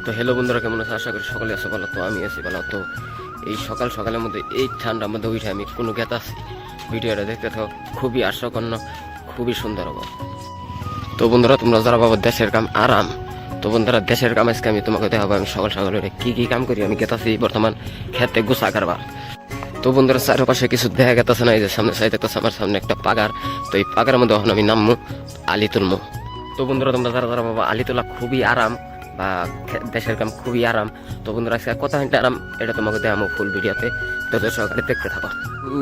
তো হ্যালো বন্ধুরা, কেমন আছে? আশা করি সকলে আছে ভালো। তো আমি আছি ভালো। তো এই সকাল সকালের মধ্যে এই ঠান্ডার মধ্যে উঠে আমি কোনো গেত আছি, ভিডিওটা দেখতে থাকো, খুবই আশাকন্য, খুবই সুন্দর হবে। তো বন্ধুরা, তোমরা যারা বাবা দেশের কাম আরাম, তো বন্ধুরা দেশের কাম আজকে আমি তোমাকে দেখাবো। আমি সকাল সকাল উঠে কি কাম করি। আমি গেতাছি বর্তমান খেতে গুছা কারবা। তো বন্ধুরা চারপাশে কিছু দেখা গেতেছে না, এই যে সামনে সাইড দেখতেছে আমার সামনে একটা পাগার। তো এই পাগারের মধ্যে এখন আমি নামবো, আলি তুলবো। তো বন্ধুরা তোমরা যারা যারা বাবা আলি তোলা খুবই আরাম বা দেশের কাম খুবই আরাম। তো বন্ধুরা আজকে কত ঘন্টা আরাম এটা তোমাকে দেখাবো ফুল ভিডিওতে, তো সহকারে দেখতে থাকো।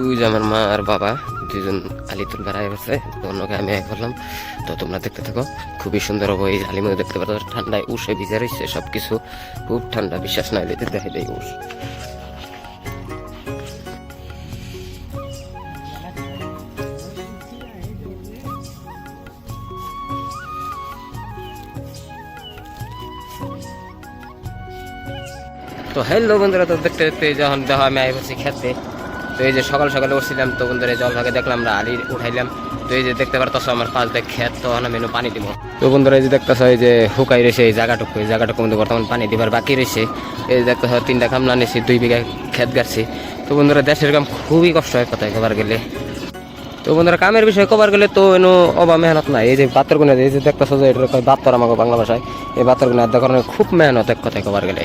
ওই যে আমার মা আর বাবা দুজন আলি তুল বেড়াই গেছে, অন্যকে আমি এক বললাম। তো তোমরা দেখতে থাকো, খুবই সুন্দর হবো। এই আলির মধ্যে দেখতে পাচ্ছ ঠান্ডায় উষে ভিজে রয়েছে সবকিছু, খুব ঠান্ডা, বিশ্বাস নাই দিতে দেখে দেয় উষ। তো হ্যালো বন্ধুরা, তো দেখতে দেখতে যখন দেখো আমি আই বসি খেতে। তো এই যে সকাল সকালে উঠছিলাম, তো বন্ধুরা জল ভাগে দেখলাম আমরা আলি উঠাইলাম। তো এই যে দেখতে পারতেছো আমার পাশ দিয়ে খেত, তো আমি পানি দিব। তো বন্ধুরা এই যে দেখতেছো এই যে হুকাই রয়েছে এই জায়গাটুকু, এই জায়গাটুকু মধ্যে বর্তমান পানি দিবার বাকি রয়েছে। এই যে দেখতেছো 3টা কামলা নিয়েছি, 2 বিঘা খেত গাড়ছি। তো বন্ধুরা দেশের কাম খুবই কষ্ট হয় কোথায় কবার গেলে। তো বন্ধুরা কামের বিষয়ে কবার গেলে তো এনো অবা মেহনত নাই। এই যে বাতর গুনে এই যে দেখতেছো যে এটা বাতর আমাকে বাংলা ভাষায়, এই বাতর গুনে দেখার খুব মেহনত এক কথায় কবার গেলে।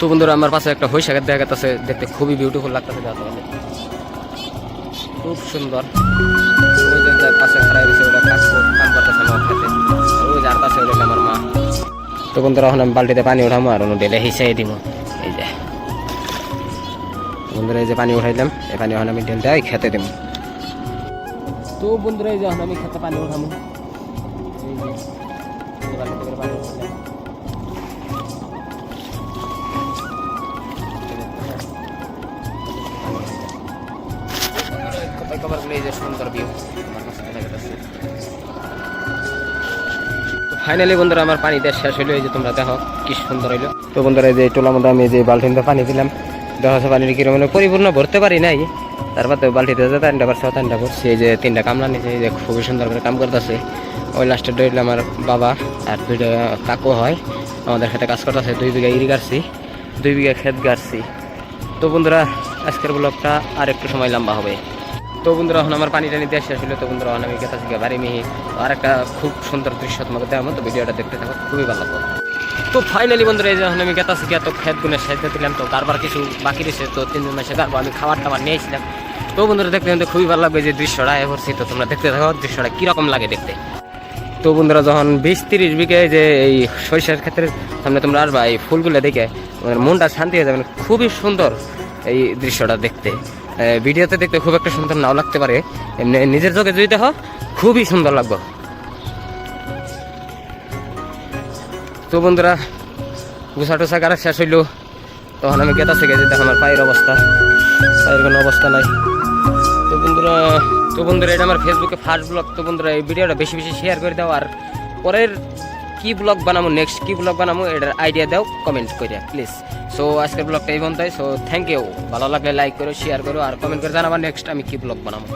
তো বন্ধুরা আমার পাশে একটা হইসাকের দেখা গেছে, দেখতে খুবই বিউটিফুল লাগতেছে, খুব সুন্দর। ওই যে পাশে খারাপ হয়েছে ওটা কাম করতেছে আমার খেতে, ওই যার পাশে ওটা আমার মা। তো বন্ধুরা এখন আমি বালতিতে পানি উঠাবো আর ডেলে হিসাই দিব। এই যে বন্ধুরা এই যে পানি উঠাইলাম, এই পানি এখন আমি ঢেলতে খেতে দেবো। তো বন্ধুরা এই যে এখন আমি খেতে পানি উঠাবো, এই যে বালতি করে পানি উঠাইলাম। ফাইনালি বন্ধুরা আমার পানি দেওয়া শেষ হইলো, এই যে তোমরা দেখো কি সুন্দর হইলো। তো বন্ধুরা এই যে টোলার মধ্যে আমি যে বালতিতে পানি দিলাম, দেখা যাচ্ছে পানির কিরকম পরিপূর্ণ ভরতে পারি নাই, তারপর তো বালতিতে টান্ডা করছি। এই যে 3টা কামলা নিয়েছে, এই যে খুবই সুন্দর করে কাম করতেছে। ওই লাস্টে ডইল আমার বাবা আর 2টা কাকু হয়, আমাদের খেতে কাজ করতেছে। 2 বিঘা ইরি গাড়ছি, 2 বিঘা ক্ষেত গাড়ছি। তো বন্ধুরা আজকের ব্লগটা আর একটু সময় লম্বা হবে। তো বন্ধুরা এখন আমার পানি টানি দেওয়া শেষ হলো। তো বন্ধুরা এখন আমি গেতা থেকে বাড়ি মিহি আর একটা খুব সুন্দর দৃশ্য তোমাকে দেওয়া, তো ভিডিওটা দেখতে থাকো, খুবই ভালো লাগবে। তো ফাইনালি বন্ধুরা এই যে এখন আমি গেতা থেকে তো খেত গুনে সাইতে দিলাম, তো কারবার কিছু বাকি রয়েছে, তো 3 দিন মাসে কারবার আমি খাবার টাবার নিয়েছিলাম। তো বন্ধুরা দেখতে কিন্তু খুবই ভালো লাগবে যে দৃশ্যটা এভরছি। তো তোমরা দেখতে থাকো দৃশ্যটা কিরকম লাগে দেখতে। তো বন্ধুরা যখন 20-30 বিঘে যে এই সরিষার ক্ষেত্রের সামনে তোমরা আসবা, এই ফুলগুলো দেখে মনটা শান্তি হয়ে যাবে, খুবই সুন্দর এই দৃশ্যটা দেখতে। ভিডিওতে দেখতে খুব একটা সুন্দর নাও লাগতে পারে, এমনি নিজের চোখে যদি দেখো খুবই সুন্দর লাগবে। তো বন্ধুরা গুছা টুসা গাড়া শেষ হইলো, তখন আমি গেতা থেকে দেখো আমার পায়ের অবস্থা, পায়ের কোনো অবস্থা নাই। তো বন্ধুরা এটা আমার ফেসবুকে ফার্স্ট ব্লগ। তো বন্ধুরা এই ভিডিওটা বেশি বেশি শেয়ার করে দাও, আর পরের কি ব্লগ বানাবো, নেক্সট কি ব্লগ বানাবো এটার আইডিয়া দাও কমেন্ট করে প্লিজ। সো আজকের ব্লগটা এই পর্যন্তই। So thank you. ভালো লাগলে লাইক করো, শেয়ার করো আর কমেন্ট করে জানাবা নেক্সট আমি কি ব্লগ বানাবো।